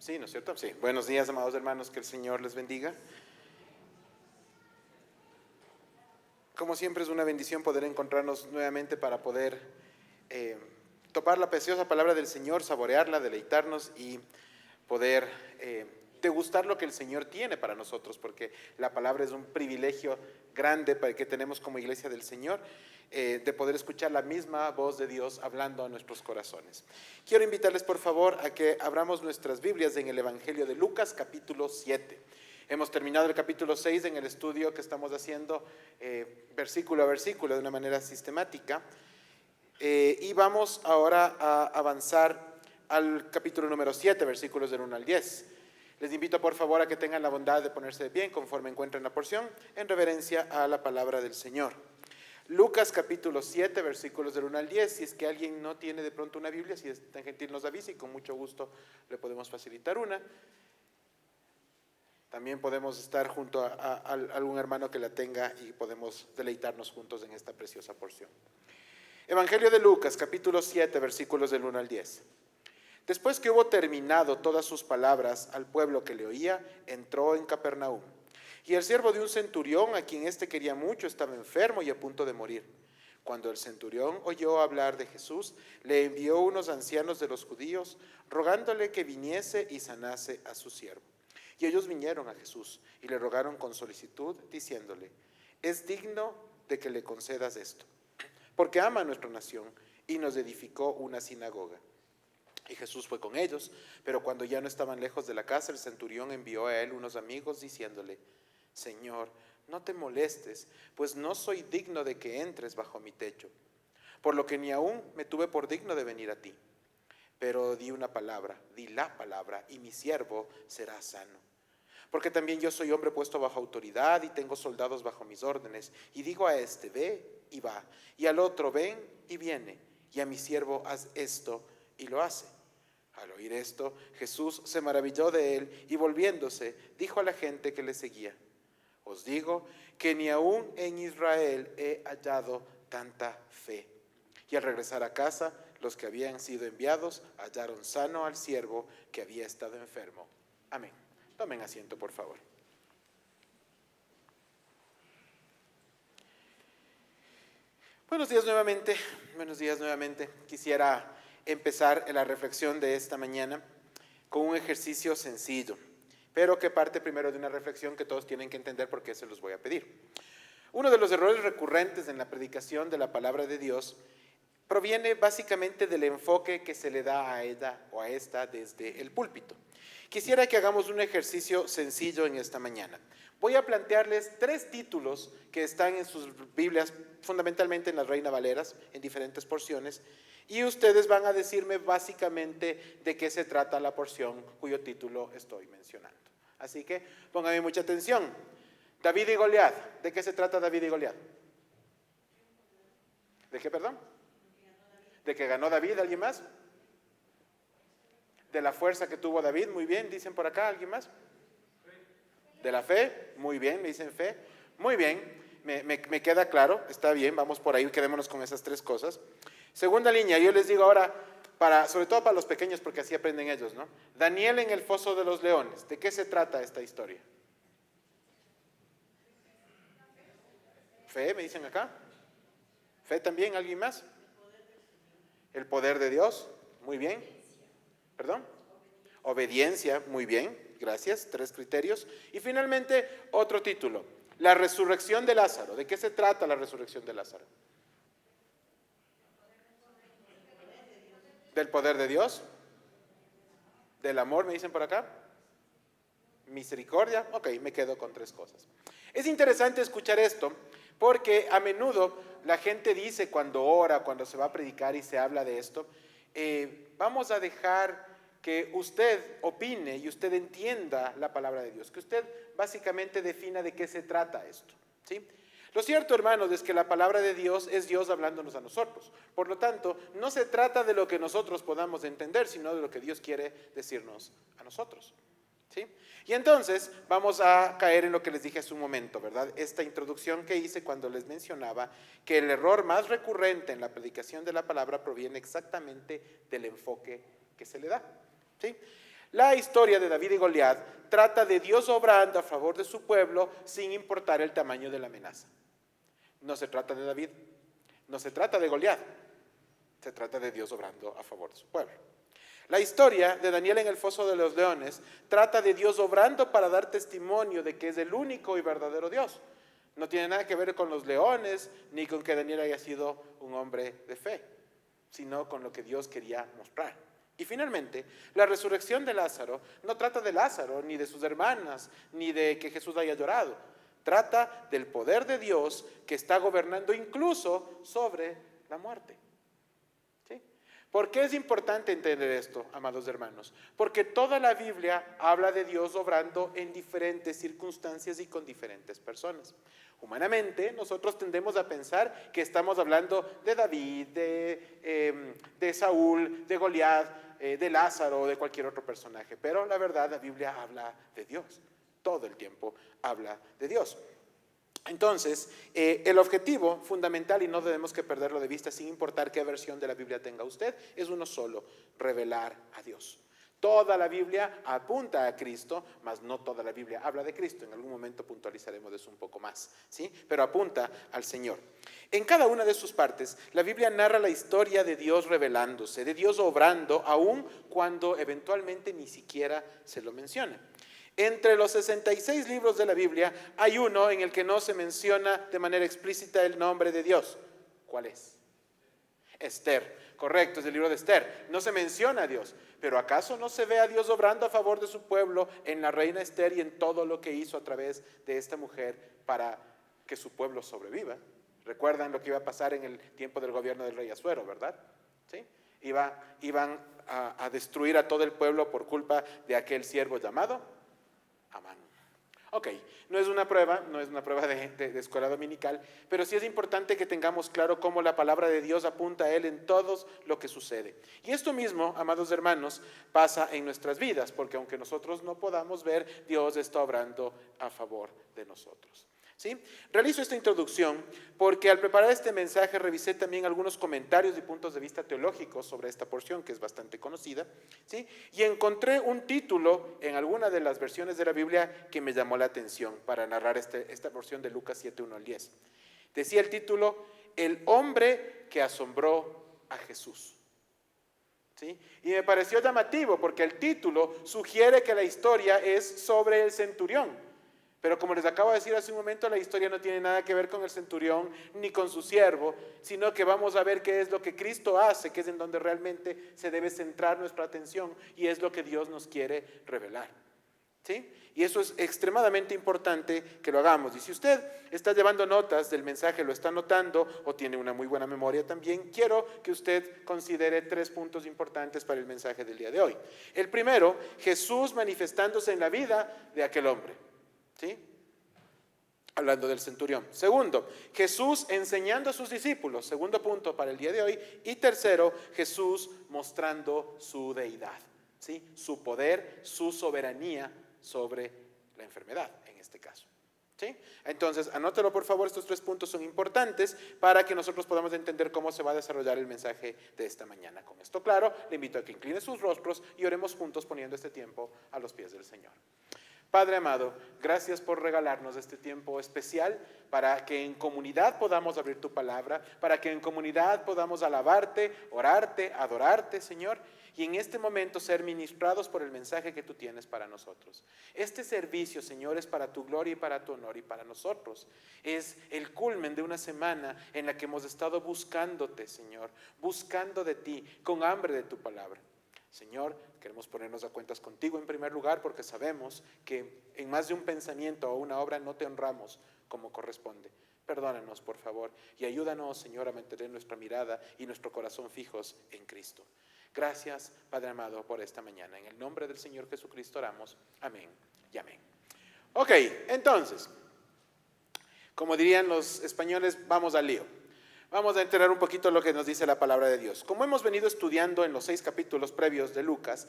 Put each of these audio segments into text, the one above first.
Sí, ¿no es cierto? Sí. Buenos días, amados hermanos, que el Señor les bendiga. Como siempre es una bendición poder encontrarnos nuevamente para poder eh, topar la preciosa palabra del Señor, saborearla, deleitarnos y poder degustar lo que el Señor tiene para nosotros, porque la palabra es un privilegio grande que tenemos como iglesia del Señor, de poder escuchar la misma voz de Dios hablando a nuestros corazones. Quiero invitarles por favor a que abramos nuestras Biblias en el Evangelio de Lucas capítulo 7. Hemos terminado el capítulo 6 en el estudio que estamos haciendo versículo a versículo de una manera sistemática, y vamos ahora a avanzar al capítulo número 7, versículos del 1 al 10. Les invito por favor a que tengan la bondad de ponerse de pie conforme encuentren la porción, en reverencia a la palabra del Señor. Lucas capítulo 7, versículos del 1 al 10. Si es que alguien no tiene de pronto una Biblia, si es tan gentil nos avise y con mucho gusto le podemos facilitar una. También podemos estar junto a algún hermano que la tenga y podemos deleitarnos juntos en esta preciosa porción. Evangelio de Lucas, capítulo 7, versículos del 1 al 10. Después que hubo terminado todas sus palabras al pueblo que le oía, entró en Capernaum. Y el siervo de un centurión, a quien éste quería mucho, estaba enfermo y a punto de morir. Cuando el centurión oyó hablar de Jesús, le envió unos ancianos de los judíos, rogándole que viniese y sanase a su siervo. Y ellos vinieron a Jesús y le rogaron con solicitud, diciéndole: es digno de que le concedas esto, porque ama a nuestra nación y nos edificó una sinagoga. Y Jesús fue con ellos, pero cuando ya no estaban lejos de la casa, el centurión envió a él unos amigos diciéndole: Señor, no te molestes, pues no soy digno de que entres bajo mi techo, por lo que ni aún me tuve por digno de venir a ti. Pero di la palabra, y mi siervo será sano. Porque también yo soy hombre puesto bajo autoridad y tengo soldados bajo mis órdenes. Y digo a este, ve y va, y al otro, ven y viene, y a mi siervo, haz esto, y lo hace. Al oír esto, Jesús se maravilló de él y volviéndose, dijo a la gente que le seguía: os digo que ni aún en Israel he hallado tanta fe. Y al regresar a casa, los que habían sido enviados hallaron sano al siervo que había estado enfermo. Amén. Tomen asiento, por favor. Buenos días nuevamente, buenos días nuevamente. Quisiera empezar la reflexión de esta mañana con un ejercicio sencillo, pero que parte primero de una reflexión que todos tienen que entender porque se los voy a pedir. Uno de los errores recurrentes en la predicación de la palabra de Dios proviene básicamente del enfoque que se le da a ella o a esta desde el púlpito. Quisiera que hagamos un ejercicio sencillo en esta mañana. Voy a plantearles 3 títulos que están en sus Biblias, fundamentalmente en las Reina Valeras, en diferentes porciones, y ustedes van a decirme básicamente de qué se trata la porción cuyo título estoy mencionando. Así que pónganme mucha atención. David y Goliat. ¿De qué se trata David y Goliat? ¿De qué, perdón? ¿De que ganó David? ¿Alguien más? ¿De la fuerza que tuvo David? Muy bien, dicen por acá. ¿Alguien más? ¿De la fe? Muy bien, me dicen fe. Muy bien, me queda claro, está bien, vamos por ahí, quedémonos con esas 3 cosas. Segunda línea, yo les digo ahora, sobre todo para los pequeños, porque así aprenden ellos, ¿no? Daniel en el foso de los leones. ¿De qué se trata esta historia? Fe, me dicen acá. Fe también, ¿alguien más? El poder de Dios, muy bien. ¿Perdón? Obediencia, muy bien, gracias, 3 criterios. Y finalmente, otro título, la resurrección de Lázaro. ¿De qué se trata la resurrección de Lázaro? ¿Del poder de Dios? ¿Del amor, me dicen por acá? ¿Misericordia? Ok, me quedo con 3 cosas. Es interesante escuchar esto porque a menudo la gente dice cuando ora, cuando se va a predicar y se habla de esto, vamos a dejar que usted opine y usted entienda la palabra de Dios, que usted básicamente defina de qué se trata esto, ¿sí? Lo cierto, hermanos, es que la palabra de Dios es Dios hablándonos a nosotros. Por lo tanto, no se trata de lo que nosotros podamos entender, sino de lo que Dios quiere decirnos a nosotros, ¿sí? Y entonces vamos a caer en lo que les dije hace un momento, ¿verdad? Esta introducción que hice cuando les mencionaba que el error más recurrente en la predicación de la palabra proviene exactamente del enfoque que se le da, ¿sí? La historia de David y Goliat trata de Dios obrando a favor de su pueblo sin importar el tamaño de la amenaza. No se trata de David, no se trata de Goliat, se trata de Dios obrando a favor de su pueblo. La historia de Daniel en el foso de los leones trata de Dios obrando para dar testimonio de que es el único y verdadero Dios. No tiene nada que ver con los leones, ni con que Daniel haya sido un hombre de fe, sino con lo que Dios quería mostrar. Y finalmente, la resurrección de Lázaro no trata de Lázaro, ni de sus hermanas, ni de que Jesús haya llorado. Trata del poder de Dios que está gobernando incluso sobre la muerte. ¿Sí? ¿Por qué es importante entender esto, amados hermanos? Porque toda la Biblia habla de Dios obrando en diferentes circunstancias y con diferentes personas. Humanamente, nosotros tendemos a pensar que estamos hablando de David, de Saúl, de Goliat, de Lázaro o de cualquier otro personaje. Pero la verdad, la Biblia habla de Dios. Todo el tiempo habla de Dios. Entonces, el objetivo fundamental, y no debemos que perderlo de vista sin importar qué versión de la Biblia tenga usted, es uno solo: revelar a Dios. Toda la Biblia apunta a Cristo, mas no toda la Biblia habla de Cristo. En algún momento puntualizaremos eso un poco más, ¿sí? Pero apunta al Señor. En cada una de sus partes, la Biblia narra la historia de Dios revelándose, de Dios obrando, aun cuando eventualmente ni siquiera se lo menciona. Entre los 66 libros de la Biblia hay uno en el que no se menciona de manera explícita el nombre de Dios. ¿Cuál es? Esther. Correcto, es el libro de Esther. No se menciona a Dios. Pero ¿acaso no se ve a Dios obrando a favor de su pueblo en la reina Esther y en todo lo que hizo a través de esta mujer para que su pueblo sobreviva? ¿Recuerdan lo que iba a pasar en el tiempo del gobierno del rey Asuero, verdad? ¿Sí? Iban a destruir a todo el pueblo por culpa de aquel siervo llamado Amán. Ok, no es una prueba de escuela dominical, pero sí es importante que tengamos claro cómo la palabra de Dios apunta a Él en todo lo que sucede. Y esto mismo, amados hermanos, pasa en nuestras vidas, porque aunque nosotros no podamos ver, Dios está obrando a favor de nosotros. ¿Sí? Realizo esta introducción porque al preparar este mensaje revisé también algunos comentarios y puntos de vista teológicos sobre esta porción, que es bastante conocida, ¿sí? Y encontré un título en alguna de las versiones de la Biblia que me llamó la atención para narrar esta porción de Lucas 7, 1 al 10. Decía el título: El hombre que asombró a Jesús. ¿Sí? Y me pareció llamativo porque el título sugiere que la historia es sobre el centurión. Pero como les acabo de decir hace un momento, la historia no tiene nada que ver con el centurión ni con su siervo, sino que vamos a ver qué es lo que Cristo hace, que es en donde realmente se debe centrar nuestra atención y es lo que Dios nos quiere revelar. ¿Sí? Y eso es extremadamente importante que lo hagamos. Y si usted está llevando notas del mensaje, lo está notando o tiene una muy buena memoria también, quiero que usted considere 3 puntos importantes para el mensaje del día de hoy. El primero: Jesús manifestándose en la vida de aquel hombre. ¿Sí? Hablando del centurión. Segundo, Jesús enseñando a sus discípulos. Segundo punto para el día de hoy. Y tercero, Jesús mostrando su deidad, ¿sí? Su poder, su soberanía sobre la enfermedad, en este caso. ¿Sí? Entonces, anótelo por favor, estos 3 puntos son importantes para que nosotros podamos entender cómo se va a desarrollar el mensaje de esta mañana. Con esto claro, le invito a que incline sus rostros y oremos juntos poniendo este tiempo a los pies del Señor. Padre amado, gracias por regalarnos este tiempo especial para que en comunidad podamos abrir tu palabra, para que en comunidad podamos alabarte, orarte, adorarte, Señor, y en este momento ser ministrados por el mensaje que tú tienes para nosotros. Este servicio, Señor, es para tu gloria y para tu honor, y para nosotros es el culmen de una semana en la que hemos estado buscándote, Señor, buscando de ti, con hambre de tu palabra. Señor, queremos ponernos a cuentas contigo en primer lugar porque sabemos que en más de un pensamiento o una obra no te honramos como corresponde. Perdónanos, por favor, y ayúdanos, Señor, a mantener nuestra mirada y nuestro corazón fijos en Cristo. Gracias, Padre amado, por esta mañana. En el nombre del Señor Jesucristo oramos. Amén y amén. Ok, entonces, como dirían los españoles, vamos al lío. Vamos a enterar un poquito lo que nos dice la palabra de Dios. Como hemos venido estudiando en los 6 capítulos previos de Lucas,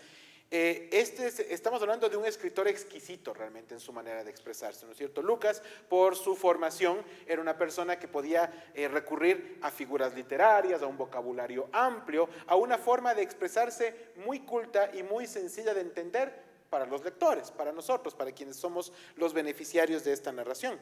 Estamos hablando de un escritor exquisito realmente en su manera de expresarse, ¿no es cierto? Lucas, por su formación, era una persona que podía recurrir a figuras literarias, a un vocabulario amplio, a una forma de expresarse muy culta y muy sencilla de entender para los lectores, para nosotros, para quienes somos los beneficiarios de esta narración.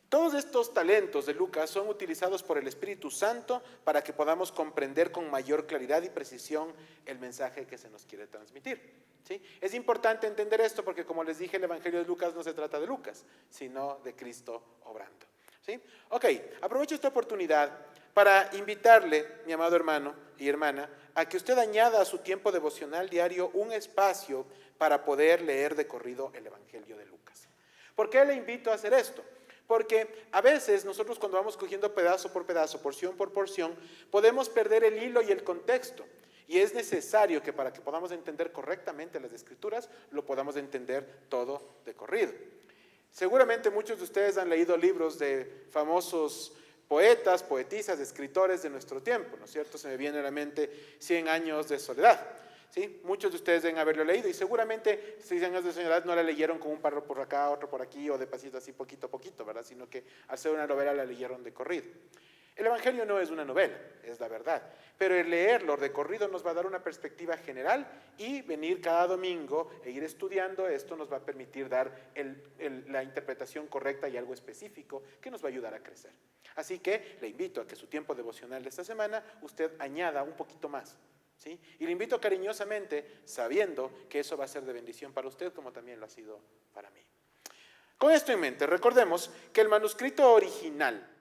Todos estos talentos de Lucas son utilizados por el Espíritu Santo para que podamos comprender con mayor claridad y precisión el mensaje que se nos quiere transmitir. ¿Sí? Es importante entender esto porque, como les dije, el Evangelio de Lucas no se trata de Lucas, sino de Cristo obrando. ¿Sí? Ok, aprovecho esta oportunidad para invitarle, mi amado hermano y hermana, a que usted añada a su tiempo devocional diario un espacio para poder leer de corrido el Evangelio de Lucas. ¿Por qué le invito a hacer esto? Porque a veces nosotros, cuando vamos cogiendo pedazo por pedazo, porción por porción, podemos perder el hilo y el contexto. Y es necesario que, para que podamos entender correctamente las Escrituras, lo podamos entender todo de corrido. Seguramente muchos de ustedes han leído libros de famosos poetas, poetisas, escritores de nuestro tiempo, ¿no es cierto? Se me viene a la mente 100 años de soledad. ¿Sí? Muchos de ustedes deben haberlo leído y seguramente 6 años de soledad no la leyeron con un párrafo por acá, otro por aquí o de pasito así poquito a poquito, ¿verdad? Sino que al ser una novela la leyeron de corrido. El Evangelio no es una novela, es la verdad, pero el leerlo de corrido nos va a dar una perspectiva general y venir cada domingo e ir estudiando esto nos va a permitir dar la interpretación correcta y algo específico que nos va a ayudar a crecer. Así que le invito a que su tiempo devocional de esta semana usted añada un poquito más. ¿Sí? Y le invito cariñosamente, sabiendo que eso va a ser de bendición para usted, como también lo ha sido para mí. Con esto en mente, recordemos que el manuscrito original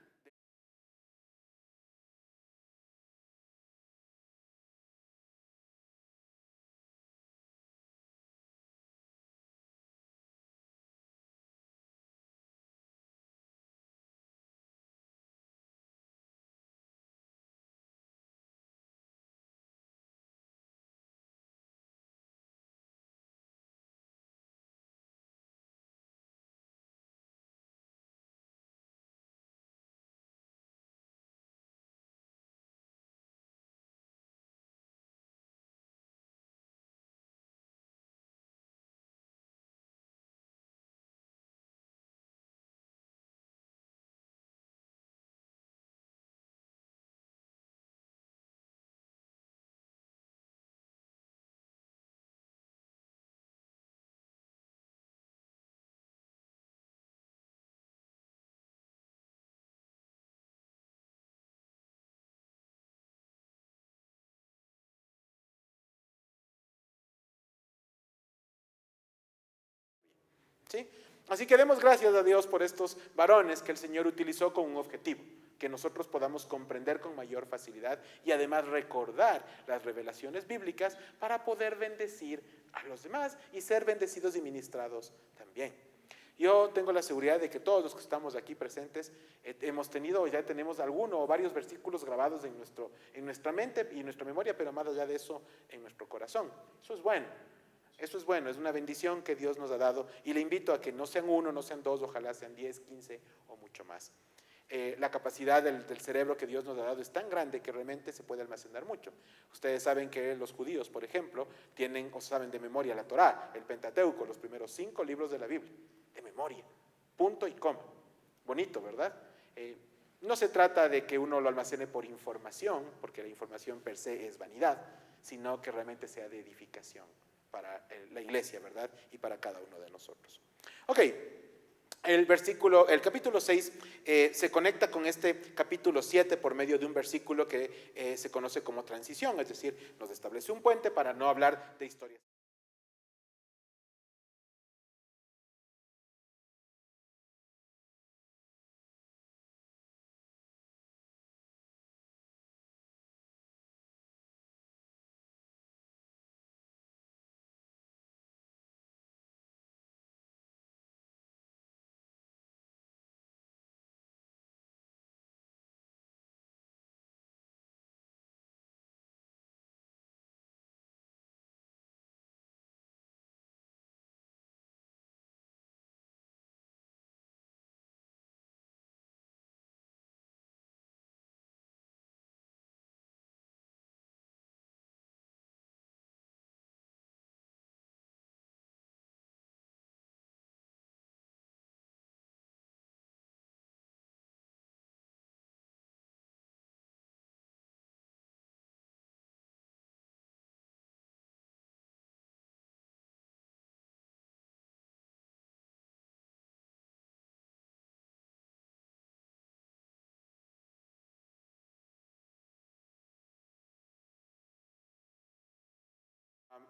¿sí? Así que demos gracias a Dios por estos varones que el Señor utilizó con un objetivo, que nosotros podamos comprender con mayor facilidad y además recordar las revelaciones bíblicas para poder bendecir a los demás y ser bendecidos y ministrados también. Yo tengo la seguridad de que todos los que estamos aquí presentes hemos tenido, ya tenemos alguno o varios versículos grabados en nuestra mente y en nuestra memoria, pero más allá de eso, en nuestro corazón. Eso es bueno. Eso es bueno, es una bendición que Dios nos ha dado y le invito a que no sean uno, no sean dos, ojalá sean 10, 15 o mucho más. La capacidad del cerebro que Dios nos ha dado es tan grande que realmente se puede almacenar mucho. Ustedes saben que los judíos, por ejemplo, tienen o saben de memoria la Torá, el Pentateuco, los primeros 5 libros de la Biblia, de memoria, punto y coma. Bonito, ¿verdad? No se trata de que uno lo almacene por información, porque la información per se es vanidad, sino que realmente sea de edificación para la iglesia, ¿verdad? Y para cada uno de nosotros. Ok, el capítulo 6 se conecta con este capítulo 7 por medio de un versículo que se conoce como transición, es decir, nos establece un puente para no hablar de historias.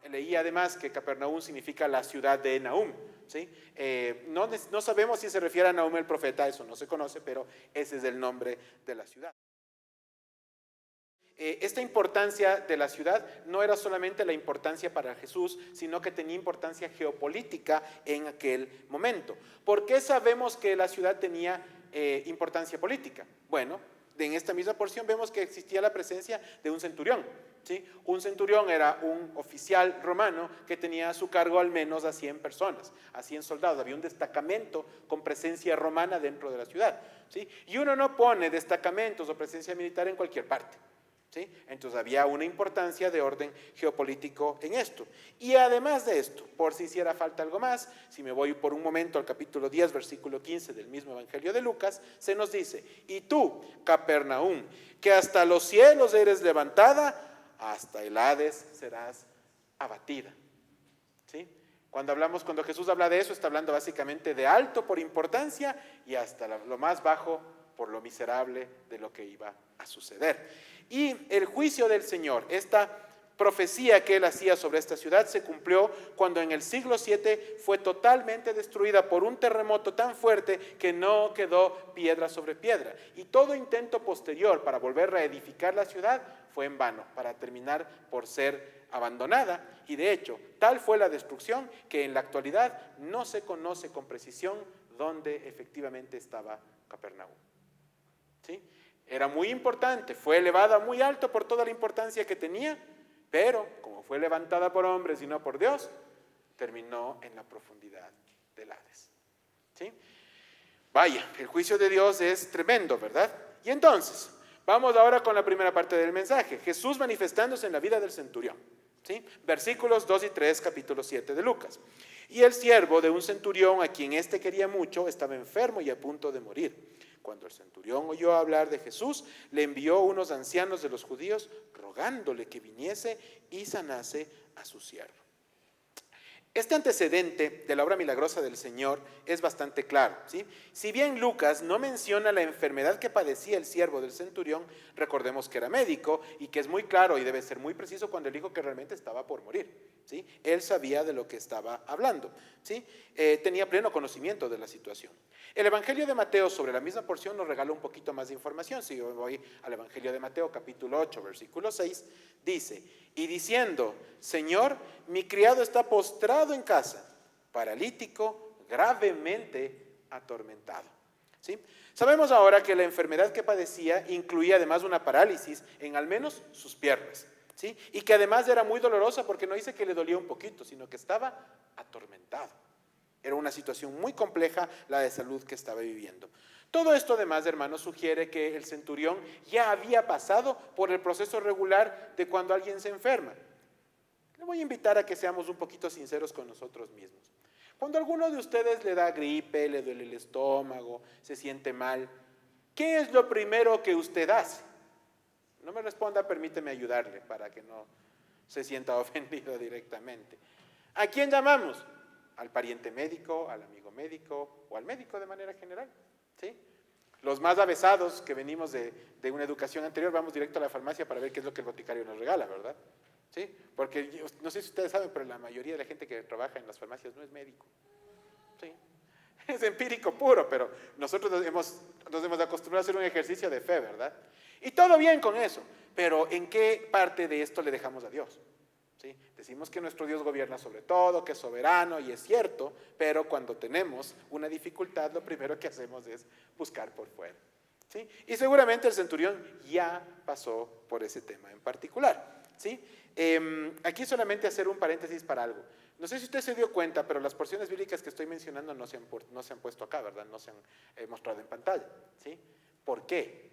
Leí además que Capernaum significa la ciudad de Nahum, ¿sí? No sabemos si se refiere a Nahum el profeta, eso no se conoce, pero ese es el nombre de la ciudad. Esta importancia de la ciudad no era solamente la importancia para Jesús, sino que tenía importancia geopolítica en aquel momento. ¿Por qué sabemos que la ciudad tenía importancia política? Bueno, en esta misma porción vemos que existía la presencia de un centurión, ¿sí? Un centurión era un oficial romano que tenía a su cargo al menos a 100 personas, a 100 soldados. Había un destacamento con presencia romana dentro de la ciudad, ¿sí? Y uno no pone destacamentos o presencia militar en cualquier parte, ¿sí? Entonces había una importancia de orden geopolítico en esto. Y además de esto, por si hiciera falta algo más, si me voy por un momento al capítulo 10, versículo 15 del mismo Evangelio de Lucas, se nos dice: y tú, Capernaum, que hasta los cielos eres levantada, hasta el Hades serás abatida, ¿sí? Cuando Jesús habla de eso, está hablando básicamente de alto por importancia y hasta lo más bajo por lo miserable de lo que iba a suceder. Y el juicio del Señor, esta profecía que él hacía sobre esta ciudad, se cumplió cuando en el siglo 7 fue totalmente destruida por un terremoto tan fuerte que no quedó piedra sobre piedra. Y todo intento posterior para volver a reedificar la ciudad fue en vano, para terminar por ser abandonada. Y de hecho, tal fue la destrucción que en la actualidad no se conoce con precisión dónde efectivamente estaba Capernaum, ¿sí? Era muy importante, fue elevada muy alto por toda la importancia que tenía, pero como fue levantada por hombres y no por Dios, terminó en la profundidad del Hades, ¿sí? Vaya, el juicio de Dios es tremendo, ¿verdad? Y entonces, vamos ahora con la primera parte del mensaje, Jesús manifestándose en la vida del centurión, ¿sí? Versículos 2 y 3, capítulo 7 de Lucas. Y el siervo de un centurión, a quien éste quería mucho, estaba enfermo y a punto de morir. Cuando el centurión oyó hablar de Jesús, le envió unos ancianos de los judíos rogándole que viniese y sanase a su siervo. Este antecedente de la obra milagrosa del Señor es bastante claro, ¿sí? Si bien Lucas no menciona la enfermedad que padecía el siervo del centurión, recordemos que era médico y que es muy claro y debe ser muy preciso cuando él dijo que realmente estaba por morir, ¿sí? Él sabía de lo que estaba hablando, ¿sí? Tenía pleno conocimiento de la situación. El Evangelio de Mateo sobre la misma porción nos regala un poquito más de información. Si yo voy al Evangelio de Mateo, capítulo 8, versículo 6, dice: y diciendo, Señor, mi criado está postrado en casa, paralítico, gravemente atormentado, ¿sí? Sabemos ahora que la enfermedad que padecía incluía además una parálisis en al menos sus piernas, ¿sí? Y que además era muy dolorosa porque no dice que le dolía un poquito, sino que estaba atormentado. Era una situación muy compleja la de salud que estaba viviendo. Todo esto además, hermanos, sugiere que el centurión ya había pasado por el proceso regular de cuando alguien se enferma. Le voy a invitar a que seamos un poquito sinceros con nosotros mismos. Cuando a alguno de ustedes le da gripe, le duele el estómago, se siente mal, ¿qué es lo primero que usted hace? No me responda, permíteme ayudarle para que no se sienta ofendido directamente. ¿A quién llamamos? Al pariente médico, al amigo médico o al médico de manera general, ¿sí? Los más avesados que venimos de una educación anterior vamos directo a la farmacia para ver qué es lo que el boticario nos regala, ¿verdad? ¿Sí? Porque no sé si ustedes saben, pero la mayoría de la gente que trabaja en las farmacias no es médico, ¿sí? Es empírico puro, pero nosotros nos hemos acostumbrado a hacer un ejercicio de fe, ¿verdad? Y todo bien con eso, pero ¿en qué parte de esto le dejamos a Dios? ¿Sí? Decimos que nuestro Dios gobierna sobre todo, que es soberano, y es cierto, pero cuando tenemos una dificultad, lo primero que hacemos es buscar por fuera, ¿sí? Y seguramente el centurión ya pasó por ese tema en particular, ¿sí? Aquí solamente hacer un paréntesis para algo. No sé si usted se dio cuenta, pero las porciones bíblicas que estoy mencionando no se han puesto acá, ¿verdad? No se han mostrado en pantalla, ¿sí? ¿Por qué?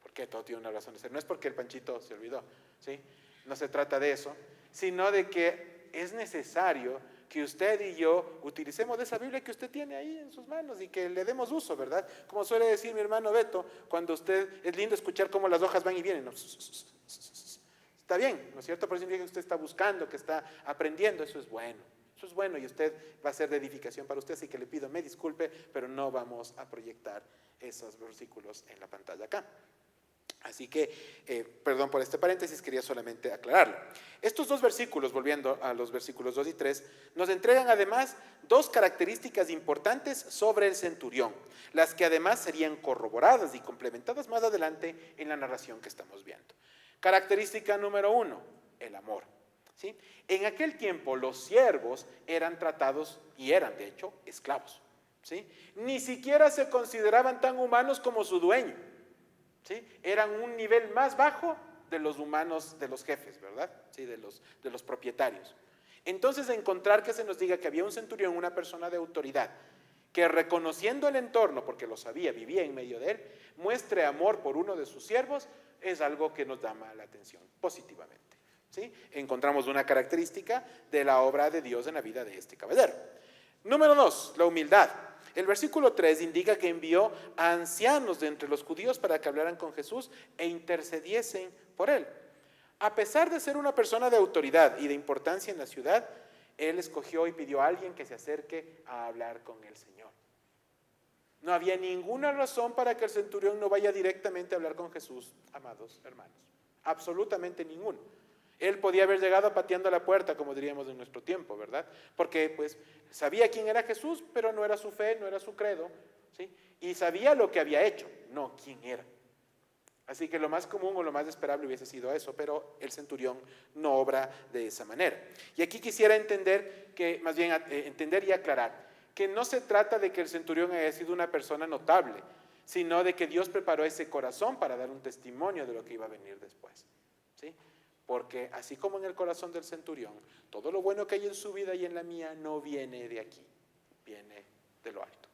Porque todo tiene una razón de ser. No es porque el Panchito se olvidó, ¿sí? No se trata de eso, sino de que es necesario que usted y yo utilicemos de esa Biblia que usted tiene ahí en sus manos y que le demos uso, ¿verdad? Como suele decir mi hermano Beto, cuando usted, es lindo escuchar cómo las hojas van y vienen, ¿no? Está bien, ¿no es cierto? Por eso significa que usted está buscando, que está aprendiendo, eso es bueno. Eso es bueno y usted va a ser de edificación para usted, así que le pido me disculpe, pero no vamos a proyectar esos versículos en la pantalla acá. Así que, perdón por este paréntesis, quería solamente aclararlo. Estos dos versículos, volviendo a los versículos 2 y 3, nos entregan además dos características importantes sobre el centurión, las que además serían corroboradas y complementadas más adelante en la narración que estamos viendo. Característica número 1, el amor. ¿Sí? En aquel tiempo los siervos eran tratados, y eran de hecho, esclavos. ¿Sí? Ni siquiera se consideraban tan humanos como su dueño. ¿Sí? Eran un nivel más bajo de los humanos, de los jefes, ¿verdad? ¿Sí? De los propietarios. Entonces, encontrar que se nos diga que había un centurión, una persona de autoridad, que reconociendo el entorno, porque lo sabía, vivía en medio de él, muestre amor por uno de sus siervos, es algo que nos llama la atención positivamente. ¿Sí? Encontramos una característica de la obra de Dios en la vida de este caballero. Número 2, la humildad. El versículo 3 indica que envió a ancianos de entre los judíos para que hablaran con Jesús e intercediesen por él. A pesar de ser una persona de autoridad y de importancia en la ciudad, él escogió y pidió a alguien que se acerque a hablar con el Señor. No había ninguna razón para que el centurión no vaya directamente a hablar con Jesús, amados hermanos. Absolutamente ninguna. Él podía haber llegado pateando la puerta, como diríamos en nuestro tiempo, ¿verdad? Porque pues sabía quién era Jesús, pero no era su fe, no era su credo, ¿sí? Y sabía lo que había hecho, no quién era. Así que lo más común o lo más esperable hubiese sido eso, pero el centurión no obra de esa manera. Y aquí quisiera entender que, más bien entender y aclarar, que no se trata de que el centurión haya sido una persona notable, sino de que Dios preparó ese corazón para dar un testimonio de lo que iba a venir después, ¿sí? Porque así como en el corazón del centurión, todo lo bueno que hay en su vida y en la mía no viene de aquí, viene de lo alto.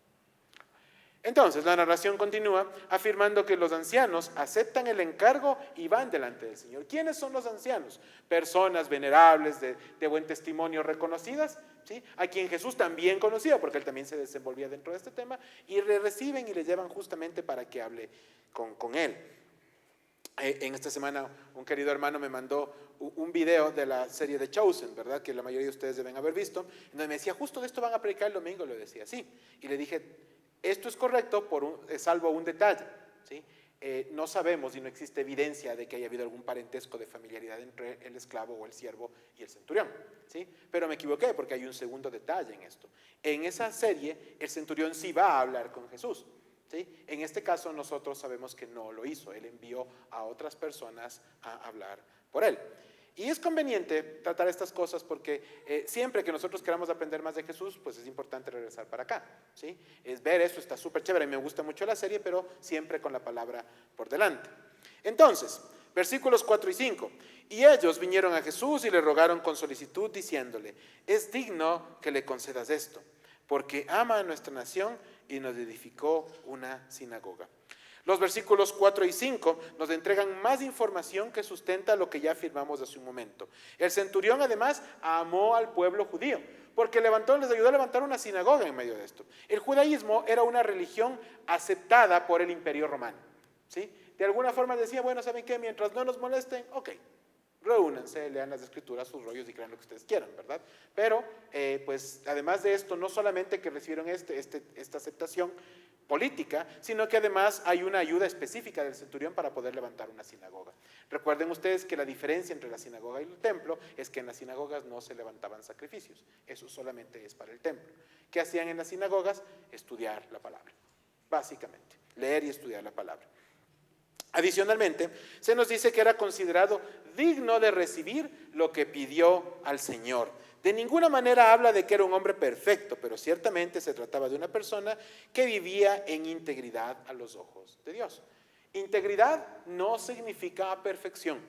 Entonces la narración continúa afirmando que los ancianos aceptan el encargo y van delante del Señor. ¿Quiénes son los ancianos? Personas venerables, de buen testimonio, reconocidas, ¿sí? A quien Jesús también conocía, porque él también se desenvolvía dentro de este tema, y le reciben y le llevan justamente para que hable con él. En esta semana un querido hermano me mandó un video de la serie de Chosen, ¿verdad? Que la mayoría de ustedes deben haber visto. Entonces me decía, justo de esto van a predicar el domingo. Le decía, sí. Y le dije, esto es correcto, salvo un detalle, ¿sí? No sabemos y no existe evidencia de que haya habido algún parentesco de familiaridad entre el esclavo o el siervo y el centurión, ¿sí? Pero me equivoqué porque hay un segundo detalle en esto. En esa serie, el centurión sí va a hablar con Jesús, ¿sí? En este caso nosotros sabemos que no lo hizo, él envió a otras personas a hablar por él. Y es conveniente tratar estas cosas porque siempre que nosotros queramos aprender más de Jesús, pues es importante regresar para acá, ¿sí? Es ver esto, está súper chévere, me gusta mucho la serie, pero siempre con la palabra por delante. Entonces, versículos 4 y 5. Y ellos vinieron a Jesús y le rogaron con solicitud diciéndole, es digno que le concedas esto, porque ama a nuestra nación y nos edificó una sinagoga. Los versículos 4 y 5 nos entregan más información que sustenta lo que ya afirmamos hace un momento. El centurión además amó al pueblo judío, porque les ayudó a levantar una sinagoga en medio de esto. El judaísmo era una religión aceptada por el imperio romano, ¿sí? De alguna forma decía, bueno, ¿saben qué? Mientras no nos molesten, ok, reúnanse, lean las escrituras, sus rollos y crean lo que ustedes quieran, ¿verdad? Pero, pues, además de esto, no solamente que recibieron esta aceptación política, sino que además hay una ayuda específica del centurión para poder levantar una sinagoga. Recuerden ustedes que la diferencia entre la sinagoga y el templo es que en las sinagogas no se levantaban sacrificios, eso solamente es para el templo. ¿Qué hacían en las sinagogas? Estudiar la palabra, básicamente, leer y estudiar la palabra. Adicionalmente, se nos dice que era considerado digno de recibir lo que pidió al Señor. De ninguna manera habla de que era un hombre perfecto, pero ciertamente se trataba de una persona que vivía en integridad a los ojos de Dios. Integridad no significa perfección,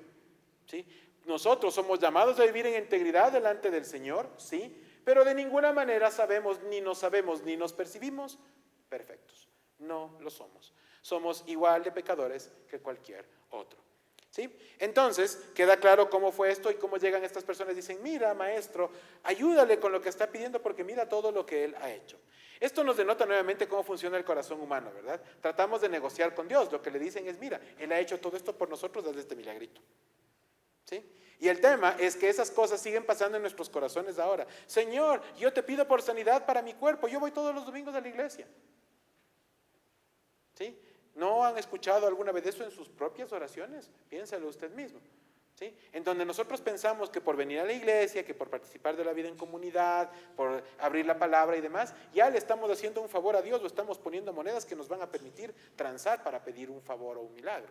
¿sí? Nosotros somos llamados a vivir en integridad delante del Señor, sí, pero de ninguna manera sabemos, ni nos percibimos perfectos. No lo somos. Somos igual de pecadores que cualquier otro, ¿sí? Entonces, queda claro cómo fue esto y cómo llegan estas personas y dicen, mira, maestro, ayúdale con lo que está pidiendo porque mira todo lo que él ha hecho. Esto nos denota nuevamente cómo funciona el corazón humano, ¿verdad? Tratamos de negociar con Dios, lo que le dicen es, mira, él ha hecho todo esto por nosotros desde este milagrito, ¿sí? Y el tema es que esas cosas siguen pasando en nuestros corazones ahora. Señor, yo te pido por sanidad para mi cuerpo, yo voy todos los domingos a la iglesia, ¿sí? ¿No han escuchado alguna vez eso en sus propias oraciones? Piénsalo usted mismo. ¿Sí? En donde nosotros pensamos que por venir a la iglesia, que por participar de la vida en comunidad, por abrir la palabra y demás, ya le estamos haciendo un favor a Dios o estamos poniendo monedas que nos van a permitir transar para pedir un favor o un milagro.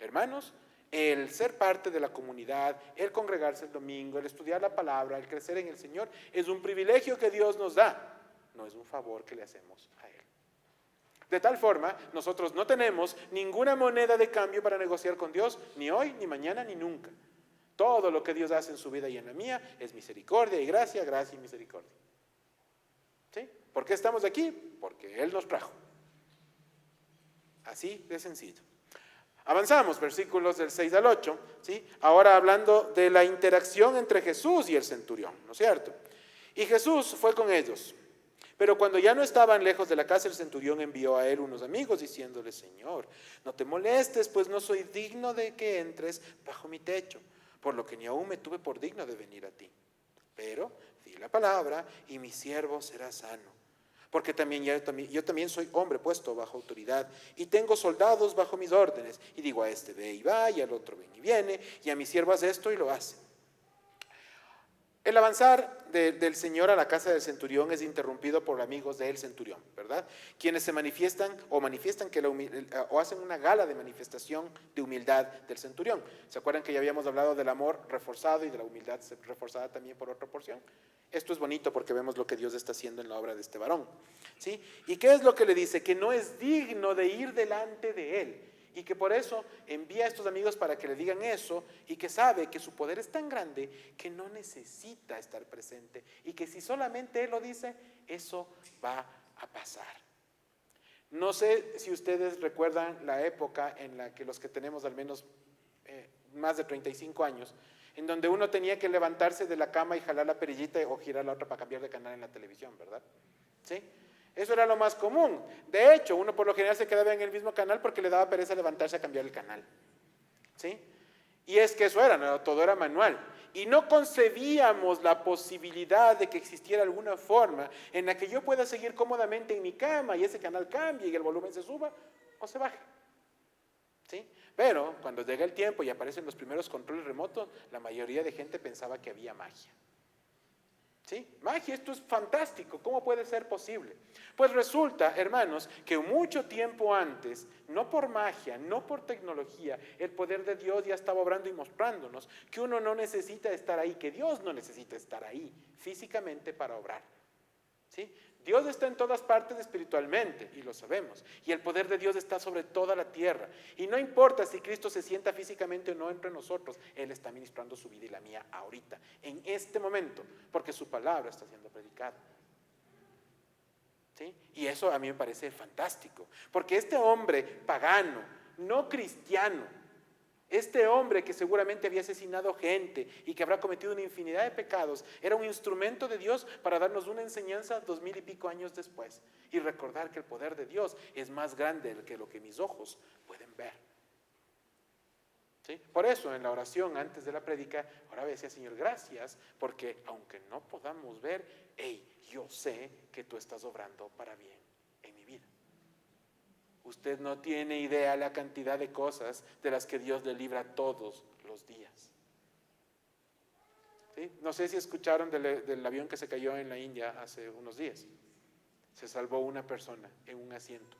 Hermanos, el ser parte de la comunidad, el congregarse el domingo, el estudiar la palabra, el crecer en el Señor, es un privilegio que Dios nos da, no es un favor que le hacemos a Él. De tal forma, nosotros no tenemos ninguna moneda de cambio para negociar con Dios, ni hoy, ni mañana, ni nunca. Todo lo que Dios hace en su vida y en la mía es misericordia y gracia, gracia y misericordia. ¿Sí? ¿Por qué estamos aquí? Porque Él nos trajo. Así de sencillo. Avanzamos, versículos del 6 al 8, ¿sí? Ahora hablando de la interacción entre Jesús y el centurión, ¿no es cierto? Y Jesús fue con ellos. Pero cuando ya no estaban lejos de la casa, el centurión envió a él unos amigos diciéndole: Señor, no te molestes, pues no soy digno de que entres bajo mi techo, por lo que ni aún me tuve por digno de venir a ti. Pero di la palabra y mi siervo será sano. Porque yo también soy hombre puesto bajo autoridad y tengo soldados bajo mis órdenes. Y digo a este: ve y va, y al otro: ven y viene, y a mi siervo hace esto y lo hace. El avanzar del Señor a la casa del centurión es interrumpido por amigos del centurión, ¿verdad? Quienes se manifiestan o hacen una gala de manifestación de humildad del centurión. ¿Se acuerdan que ya habíamos hablado del amor reforzado y de la humildad reforzada también por otra porción? Esto es bonito porque vemos lo que Dios está haciendo en la obra de este varón, ¿sí? ¿Y qué es lo que le dice? Que no es digno de ir delante de él. Y que por eso envía a estos amigos para que le digan eso, y que sabe que su poder es tan grande que no necesita estar presente, y que si solamente él lo dice, eso va a pasar. No sé si ustedes recuerdan la época en la que los que tenemos al menos más de 35 años, en donde uno tenía que levantarse de la cama y jalar la perillita o girar la otra para cambiar de canal en la televisión, ¿verdad? ¿Sí? Eso era lo más común. De hecho, uno por lo general se quedaba en el mismo canal porque le daba pereza levantarse a cambiar el canal. ¿Sí? Y es que eso era, ¿no? Todo era manual. Y no concebíamos la posibilidad de que existiera alguna forma en la que yo pueda seguir cómodamente en mi cama y ese canal cambie y el volumen se suba o se baje. ¿Sí? Pero cuando llega el tiempo y aparecen los primeros controles remotos, la mayoría de gente pensaba que había magia. ¿Sí? Magia, esto es fantástico, ¿cómo puede ser posible? Pues resulta, hermanos, que mucho tiempo antes, no por magia, no por tecnología, el poder de Dios ya estaba obrando y mostrándonos que uno no necesita estar ahí, que Dios no necesita estar ahí físicamente para obrar. ¿Sí? Dios está en todas partes espiritualmente, y lo sabemos, y el poder de Dios está sobre toda la tierra, y no importa si Cristo se sienta físicamente o no entre nosotros, Él está ministrando su vida y la mía ahorita, en este momento, porque su palabra está siendo predicada. ¿Sí? Y eso a mí me parece fantástico, porque este hombre pagano, no cristiano, este hombre que seguramente había asesinado gente y que habrá cometido una infinidad de pecados, era un instrumento de Dios para darnos una enseñanza 2000 y pico años después, y recordar que el poder de Dios es más grande que lo que mis ojos pueden ver. ¿Sí? Por eso en la oración antes de la prédica, ahora decía: Señor, gracias, porque aunque no podamos ver, yo sé que tú estás obrando para bien en mi vida. Usted no tiene idea la cantidad de cosas de las que Dios le libra todos los días. ¿Sí? No sé si escucharon del avión que se cayó en la India hace unos días. Se salvó una persona en un asiento.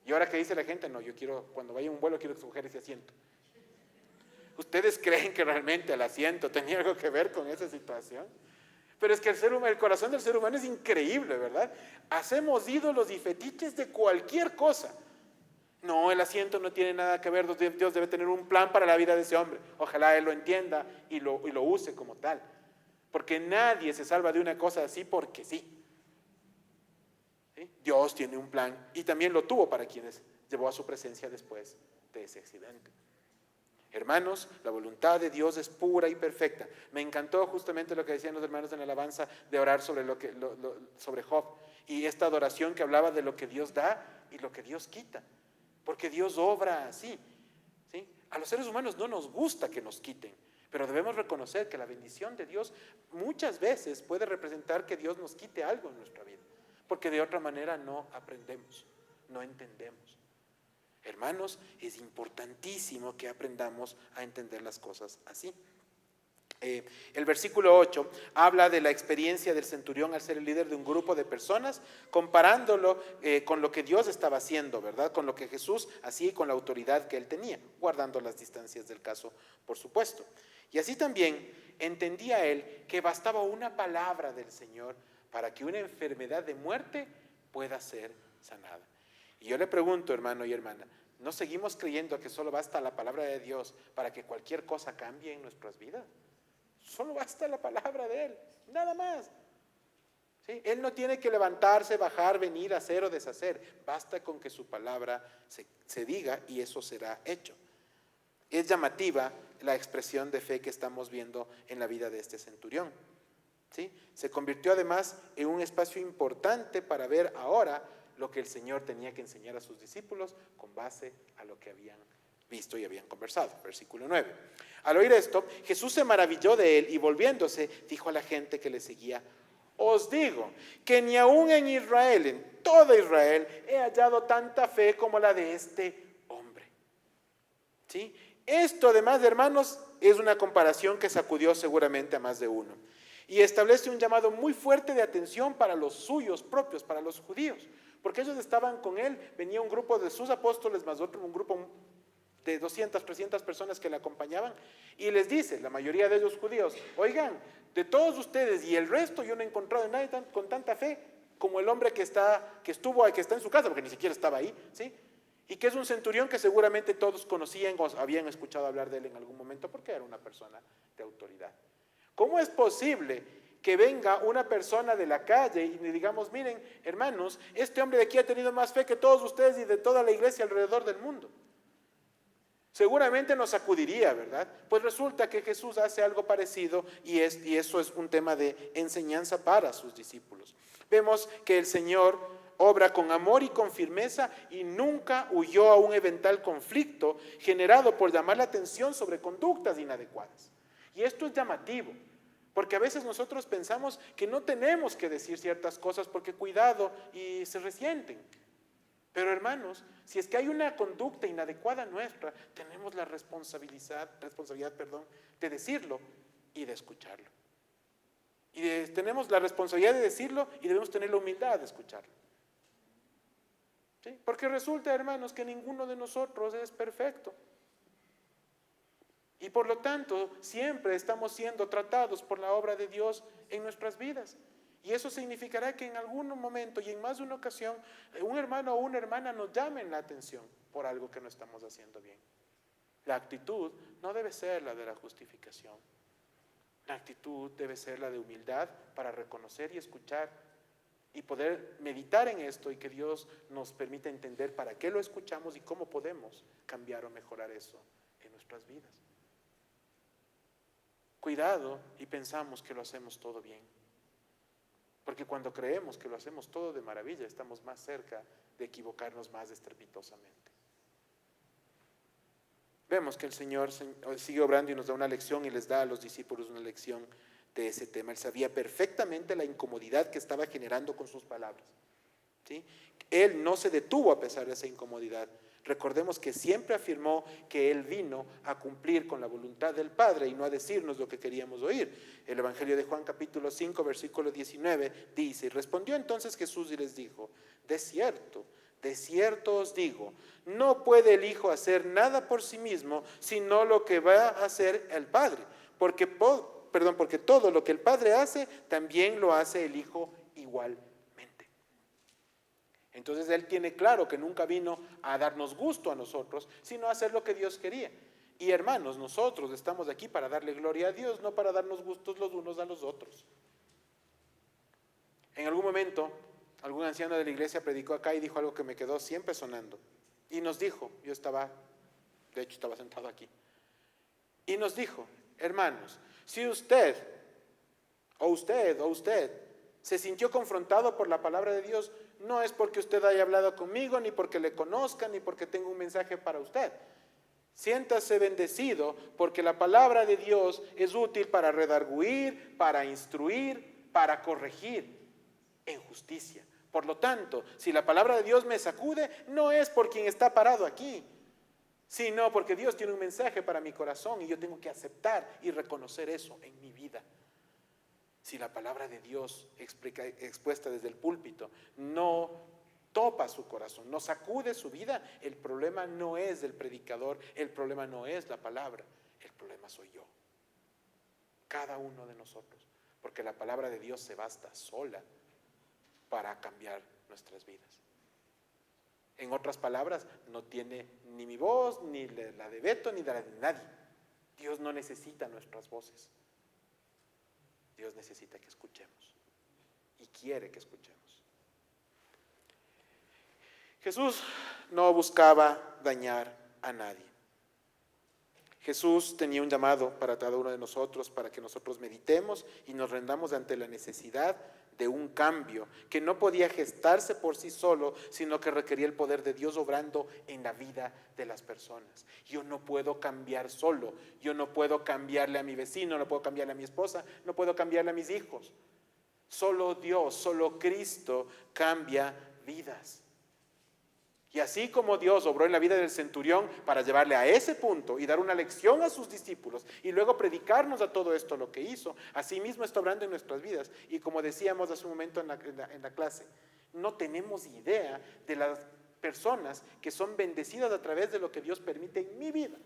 Y ahora que dice la gente: no, yo quiero, cuando vaya a un vuelo quiero escoger ese asiento. ¿Ustedes creen que realmente el asiento tenía algo que ver con esa situación? Pero es que el corazón del ser humano es increíble, ¿verdad? Hacemos ídolos y fetiches de cualquier cosa. No, el asiento no tiene nada que ver, Dios debe tener un plan para la vida de ese hombre. Ojalá él lo entienda y lo use como tal. Porque nadie se salva de una cosa así porque sí. ¿Sí? Dios tiene un plan y también lo tuvo para quienes llevó a su presencia después de ese accidente. Hermanos, la voluntad de Dios es pura y perfecta. Me encantó justamente lo que decían los hermanos en la alabanza de orar sobre Job, y esta adoración que hablaba de lo que Dios da y lo que Dios quita, porque Dios obra así. ¿Sí? A los seres humanos no nos gusta que nos quiten, pero debemos reconocer que la bendición de Dios muchas veces puede representar que Dios nos quite algo en nuestra vida, porque de otra manera no aprendemos, no entendemos. Hermanos, es importantísimo que aprendamos a entender las cosas así. El versículo 8 habla de la experiencia del centurión al ser el líder de un grupo de personas, comparándolo con lo que Dios estaba haciendo, ¿verdad? Con lo que Jesús hacía y con la autoridad que él tenía, guardando las distancias del caso, por supuesto. Y así también entendía él que bastaba una palabra del Señor para que una enfermedad de muerte pueda ser sanada. Y yo le pregunto, hermano y hermana, ¿no seguimos creyendo que solo basta la palabra de Dios para que cualquier cosa cambie en nuestras vidas? Solo basta la palabra de Él, nada más. ¿Sí? Él no tiene que levantarse, bajar, venir, hacer o deshacer. Basta con que su palabra se diga y eso será hecho. Es llamativa la expresión de fe que estamos viendo en la vida de este centurión. ¿Sí? Se convirtió además en un espacio importante para ver ahora lo que el Señor tenía que enseñar a sus discípulos con base a lo que habían visto y habían conversado. Versículo 9. Al oír esto, Jesús se maravilló de él y volviéndose dijo a la gente que le seguía: os digo que ni aún en Israel, en todo Israel, he hallado tanta fe como la de este hombre. ¿Sí? Esto, además, hermanos, es una comparación que sacudió seguramente a más de uno y establece un llamado muy fuerte de atención para los suyos propios, para los judíos, porque ellos estaban con él. Venía un grupo de sus apóstoles más otro, un grupo de 200, 300 personas que le acompañaban, y les dice, la mayoría de ellos judíos: oigan, de todos ustedes y el resto yo no he encontrado a nadie con tanta fe como el hombre que está en su casa, porque ni siquiera estaba ahí, ¿sí? Y que es un centurión que seguramente todos conocían o habían escuchado hablar de él en algún momento, porque era una persona de autoridad. ¿Cómo es posible que venga una persona de la calle y le digamos: miren, hermanos, este hombre de aquí ha tenido más fe que todos ustedes y de toda la iglesia alrededor del mundo? Seguramente nos sacudiría, ¿verdad? Pues resulta que Jesús hace algo parecido y eso es un tema de enseñanza para sus discípulos. Vemos que el Señor obra con amor y con firmeza y nunca huyó a un eventual conflicto generado por llamar la atención sobre conductas inadecuadas. Y esto es llamativo, porque a veces nosotros pensamos que no tenemos que decir ciertas cosas porque cuidado y se resienten. Pero hermanos, si es que hay una conducta inadecuada nuestra, tenemos la responsabilidad, de decirlo y de escucharlo. Tenemos la responsabilidad de decirlo y debemos tener la humildad de escucharlo. ¿Sí? Porque resulta, hermanos, que ninguno de nosotros es perfecto. Y por lo tanto, siempre estamos siendo tratados por la obra de Dios en nuestras vidas. Y eso significará que en algún momento y en más de una ocasión, un hermano o una hermana nos llamen la atención por algo que no estamos haciendo bien. La actitud no debe ser la de la justificación. La actitud debe ser la de humildad para reconocer y escuchar y poder meditar en esto y que Dios nos permita entender para qué lo escuchamos y cómo podemos cambiar o mejorar eso en nuestras vidas. Cuidado y pensamos que lo hacemos todo bien. Porque cuando creemos que lo hacemos todo de maravilla, estamos más cerca de equivocarnos más estrepitosamente. Vemos que el Señor sigue obrando y nos da una lección y les da a los discípulos una lección de ese tema. Él sabía perfectamente la incomodidad que estaba generando con sus palabras. ¿Sí? Él no se detuvo a pesar de esa incomodidad. Recordemos que siempre afirmó que Él vino a cumplir con la voluntad del Padre y no a decirnos lo que queríamos oír. El Evangelio de Juan capítulo 5 versículo 19 dice: y respondió entonces Jesús y les dijo: de cierto os digo, no puede el Hijo hacer nada por sí mismo, sino lo que va a hacer el Padre. Porque todo lo que el Padre hace, también lo hace el Hijo igualmente. Entonces Él tiene claro que nunca vino a darnos gusto a nosotros, sino a hacer lo que Dios quería. Y hermanos, nosotros estamos aquí para darle gloria a Dios, no para darnos gustos los unos a los otros. En algún momento, algún anciano de la iglesia predicó acá y dijo algo que me quedó siempre sonando. Y nos dijo, estaba sentado aquí, y nos dijo: hermanos, si usted se sintió confrontado por la palabra de Dios, no es porque usted haya hablado conmigo, ni porque le conozca, ni porque tengo un mensaje para usted. Siéntase bendecido porque la palabra de Dios es útil para redarguir, para instruir, para corregir en justicia, Por lo tanto, si la palabra de Dios me sacude, no es por quien está parado aquí, sino porque Dios tiene un mensaje para mi corazón y yo tengo que aceptar y reconocer eso en mi vida. Si la palabra de Dios expuesta desde el púlpito no topa su corazón, no sacude su vida, el problema no es del predicador, el problema no es la palabra, el problema soy yo. Cada uno de nosotros, porque la palabra de Dios se basta sola para cambiar nuestras vidas. En otras palabras, no tiene ni mi voz, ni la de Beto, ni la de nadie. Dios no necesita nuestras voces. Dios necesita que escuchemos y quiere que escuchemos. Jesús no buscaba dañar a nadie. Jesús tenía un llamado para cada uno de nosotros, para que nosotros meditemos y nos rendamos ante la necesidad de un cambio que no podía gestarse por sí solo, sino que requería el poder de Dios obrando en la vida de las personas. Yo no puedo cambiar solo, yo no puedo cambiarle a mi vecino, no puedo cambiarle a mi esposa, no puedo cambiarle a mis hijos. Solo Dios, solo Cristo cambia vidas. Y así como Dios obró en la vida del centurión para llevarle a ese punto y dar una lección a sus discípulos y luego predicarnos a todo esto lo que hizo, así mismo está obrando en nuestras vidas. Y como decíamos hace un momento en la clase, no tenemos idea de las personas que son bendecidas a través de lo que Dios permite en mi vida.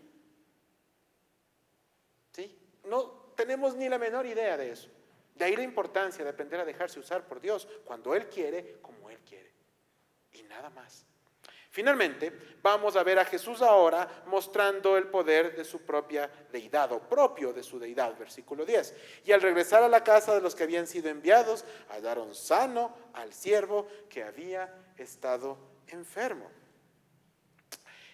¿Sí? No tenemos ni la menor idea de eso. De ahí la importancia de aprender a dejarse usar por Dios cuando Él quiere, como Él quiere. Y nada más. Finalmente, vamos a ver a Jesús ahora mostrando el poder de su propia deidad o propio de su deidad, versículo 10. Y al regresar a la casa de los que habían sido enviados, hallaron sano al siervo que había estado enfermo.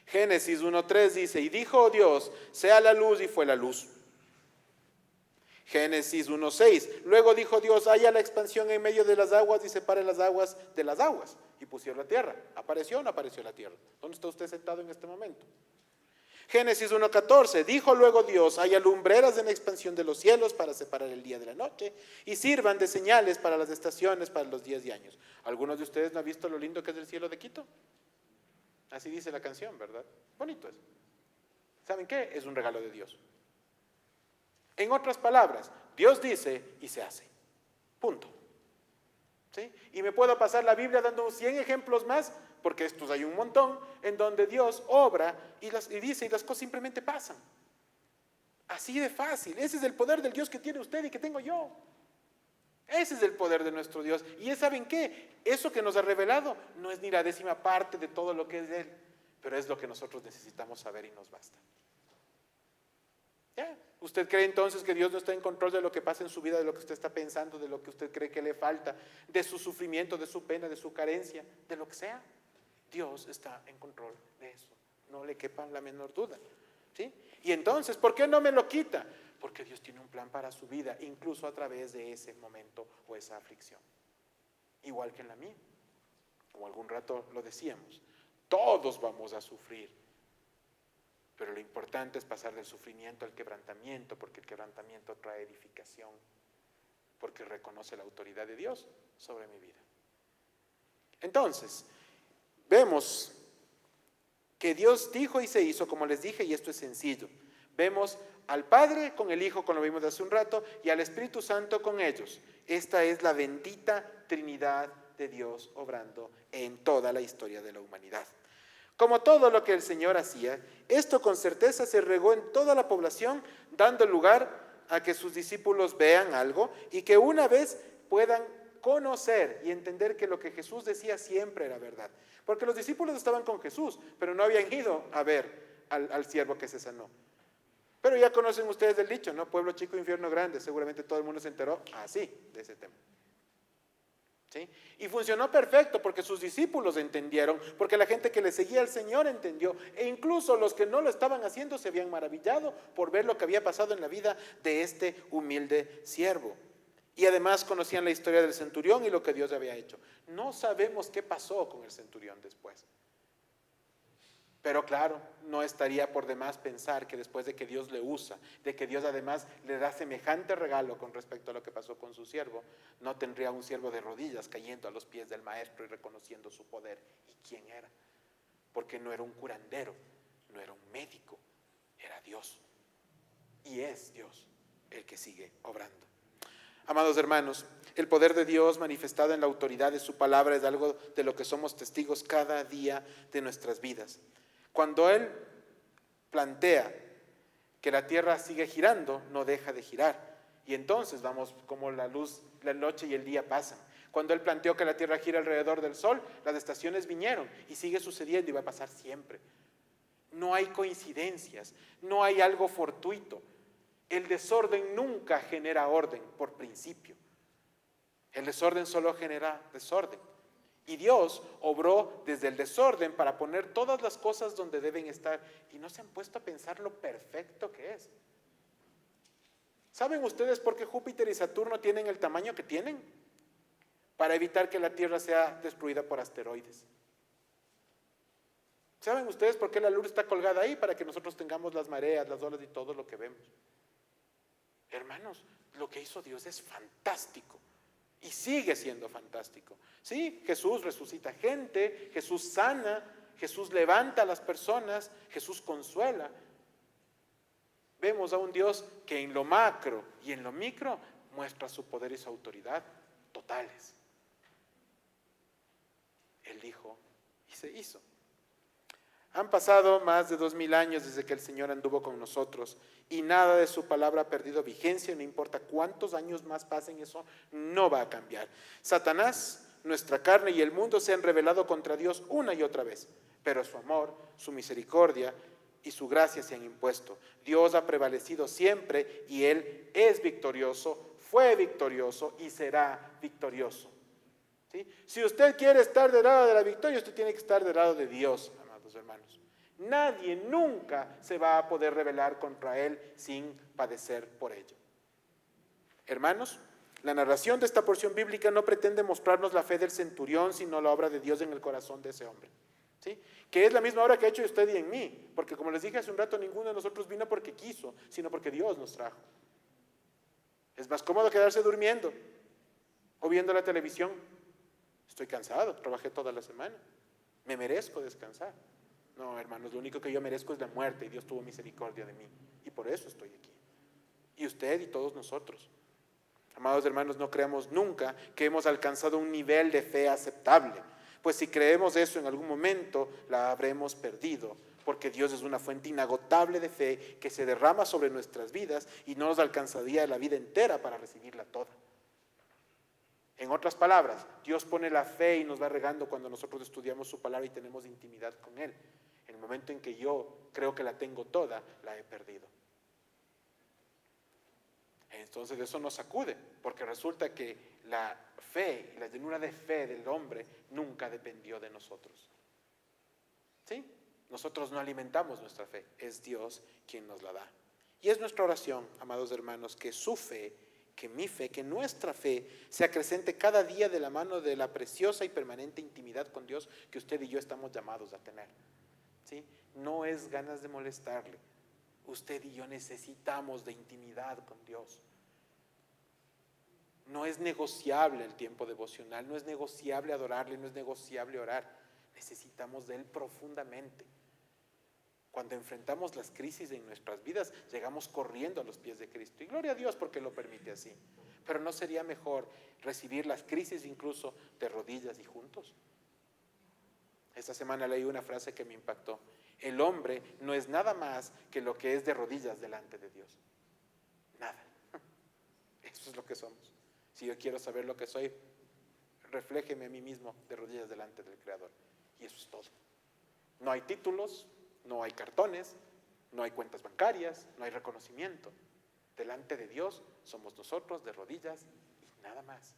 Génesis 1:3 dice, y dijo Dios, sea la luz, y fue la luz. Génesis 1:6, luego dijo Dios, haya la expansión en medio de las aguas y separe las aguas de las aguas. Y pusieron la tierra. ¿Apareció o no apareció la tierra? ¿Dónde está usted sentado en este momento? Génesis 1:14, dijo luego Dios, haya lumbreras en la expansión de los cielos para separar el día de la noche y sirvan de señales para las estaciones, para los días y años. ¿Algunos de ustedes no han visto lo lindo que es el cielo de Quito? Así dice la canción, ¿verdad? Bonito es. ¿Saben qué? Es un regalo de Dios. En otras palabras, Dios dice y se hace. Punto. ¿Sí? Y me puedo pasar la Biblia dando 100 ejemplos más, porque estos hay un montón, en donde Dios obra y dice y las cosas simplemente pasan. Así de fácil. Ese es el poder del Dios que tiene usted y que tengo yo. Ese es el poder de nuestro Dios. Y ¿saben qué? Eso que nos ha revelado no es ni la 10ª parte de todo lo que es de Él, pero es lo que nosotros necesitamos saber y nos basta. ¿Ya? ¿Usted cree entonces que Dios no está en control de lo que pasa en su vida, de lo que usted está pensando, de lo que usted cree que le falta, de su sufrimiento, de su pena, de su carencia, de lo que sea? Dios está en control de eso, no le quepa la menor duda. ¿Sí? Y entonces, ¿por qué no me lo quita? Porque Dios tiene un plan para su vida, incluso a través de ese momento o esa aflicción. Igual que en la mía, como algún rato lo decíamos, todos vamos a sufrir. Pero lo importante es pasar del sufrimiento al quebrantamiento, porque el quebrantamiento trae edificación, porque reconoce la autoridad de Dios sobre mi vida. Entonces, vemos que Dios dijo y se hizo, como les dije, y esto es sencillo. Vemos al Padre con el Hijo, como lo vimos hace un rato, y al Espíritu Santo con ellos. Esta es la bendita Trinidad de Dios obrando en toda la historia de la humanidad. Como todo lo que el Señor hacía, esto con certeza se regó en toda la población, dando lugar a que sus discípulos vean algo y que una vez puedan conocer y entender que lo que Jesús decía siempre era verdad. Porque los discípulos estaban con Jesús, pero no habían ido a ver al siervo que se sanó. Pero ya conocen ustedes el dicho, ¿no? Pueblo chico, infierno grande. Seguramente todo el mundo se enteró así de ese tema. ¿Sí? Y funcionó perfecto porque sus discípulos entendieron, porque la gente que le seguía al Señor entendió, e incluso los que no lo estaban haciendo se habían maravillado por ver lo que había pasado en la vida de este humilde siervo. Y además conocían la historia del centurión y lo que Dios había hecho. No sabemos qué pasó con el centurión después. Pero claro, no estaría por demás pensar que después de que Dios le usa, de que Dios además le da semejante regalo con respecto a lo que pasó con su siervo, no tendría un siervo de rodillas cayendo a los pies del maestro y reconociendo su poder y quién era. Porque no era un curandero, no era un médico, era Dios. Y es Dios el que sigue obrando. Amados hermanos, el poder de Dios manifestado en la autoridad de su palabra es algo de lo que somos testigos cada día de nuestras vidas. Cuando Él plantea que la tierra sigue girando, no deja de girar. Y entonces vamos como la luz, la noche y el día pasan. Cuando Él planteó que la tierra gira alrededor del sol, las estaciones vinieron y sigue sucediendo y va a pasar siempre. No hay coincidencias, no hay algo fortuito. El desorden nunca genera orden por principio. El desorden solo genera desorden. Y Dios obró desde el desorden para poner todas las cosas donde deben estar. Y no se han puesto a pensar lo perfecto que es. ¿Saben ustedes por qué Júpiter y Saturno tienen el tamaño que tienen? Para evitar que la Tierra sea destruida por asteroides. ¿Saben ustedes por qué la luna está colgada ahí? Para que nosotros tengamos las mareas, las olas y todo lo que vemos. Hermanos, lo que hizo Dios es fantástico. Y sigue siendo fantástico. Sí, Jesús resucita gente, Jesús sana, Jesús levanta a las personas, Jesús consuela. Vemos a un Dios que en lo macro y en lo micro muestra su poder y su autoridad totales. Él dijo y se hizo. Han pasado más de 2000 años desde que el Señor anduvo con nosotros y nada de su palabra ha perdido vigencia, no importa cuántos años más pasen, eso no va a cambiar. Satanás, nuestra carne y el mundo se han rebelado contra Dios una y otra vez, pero su amor, su misericordia y su gracia se han impuesto. Dios ha prevalecido siempre y Él es victorioso, fue victorioso y será victorioso. ¿Sí? Si usted quiere estar del lado de la victoria, usted tiene que estar del lado de Dios, amados hermanos. Nadie nunca se va a poder rebelar contra Él sin padecer por ello. Hermanos, la narración de esta porción bíblica no pretende mostrarnos la fe del centurión, sino la obra de Dios en el corazón de ese hombre. ¿Sí? Que es la misma obra que ha hecho usted y en mí, porque como les dije hace un rato, ninguno de nosotros vino porque quiso, sino porque Dios nos trajo. Es más cómodo quedarse durmiendo o viendo la televisión. Estoy cansado, trabajé toda la semana, me merezco descansar. No, hermanos, lo único que yo merezco es la muerte y Dios tuvo misericordia de mí y por eso estoy aquí. Y usted y todos nosotros. Amados hermanos, no creamos nunca que hemos alcanzado un nivel de fe aceptable, pues si creemos eso en algún momento la habremos perdido, porque Dios es una fuente inagotable de fe que se derrama sobre nuestras vidas y no nos alcanzaría la vida entera para recibirla toda. En otras palabras, Dios pone la fe y nos va regando cuando nosotros estudiamos su palabra y tenemos intimidad con Él. En el momento en que yo creo que la tengo toda, la he perdido. Entonces eso nos sacude, porque resulta que la fe, la llenura de fe del hombre nunca dependió de nosotros. ¿Sí? Nosotros no alimentamos nuestra fe, es Dios quien nos la da. Y es nuestra oración, amados hermanos, que su fe, que mi fe, que nuestra fe se acrecente cada día de la mano de la preciosa y permanente intimidad con Dios que usted y yo estamos llamados a tener. ¿Sí? No es ganas de molestarle. Usted y yo necesitamos de intimidad con Dios. No es negociable el tiempo devocional, no es negociable adorarle, no es negociable orar. Necesitamos de Él profundamente. Cuando enfrentamos las crisis en nuestras vidas, llegamos corriendo a los pies de Cristo. Y gloria a Dios porque lo permite así. Pero ¿no sería mejor recibir las crisis incluso de rodillas y juntos? Esta semana leí una frase que me impactó. El hombre no es nada más que lo que es de rodillas delante de Dios. Nada. Eso es lo que somos. Si yo quiero saber lo que soy, refléjeme a mí mismo de rodillas delante del Creador. Y eso es todo. No hay títulos, no hay cartones, no hay cuentas bancarias, no hay reconocimiento. Delante de Dios somos nosotros de rodillas y nada más.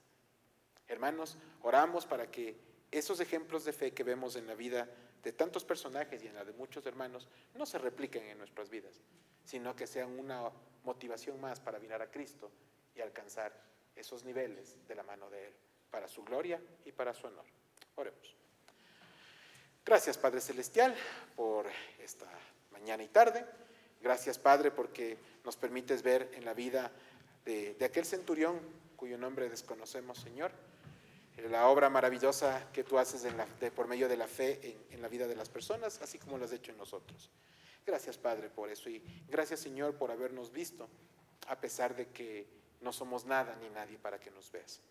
Hermanos, oramos para que esos ejemplos de fe que vemos en la vida de tantos personajes y en la de muchos hermanos no se repliquen en nuestras vidas, sino que sean una motivación más para mirar a Cristo y alcanzar esos niveles de la mano de Él, para su gloria y para su honor. Oremos. Gracias, Padre Celestial, por esta mañana y tarde. Gracias, Padre, porque nos permites ver en la vida de aquel centurión cuyo nombre desconocemos, Señor, la obra maravillosa que tú haces por medio de la fe en la vida de las personas, así como lo has hecho en nosotros. Gracias, Padre, por eso, y gracias, Señor, por habernos visto, a pesar de que no somos nada ni nadie para que nos veas.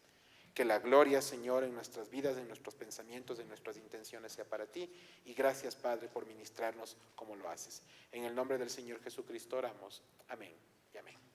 Que la gloria, Señor, en nuestras vidas, en nuestros pensamientos, en nuestras intenciones sea para ti, y gracias, Padre, por ministrarnos como lo haces. En el nombre del Señor Jesucristo oramos. Amén y amén.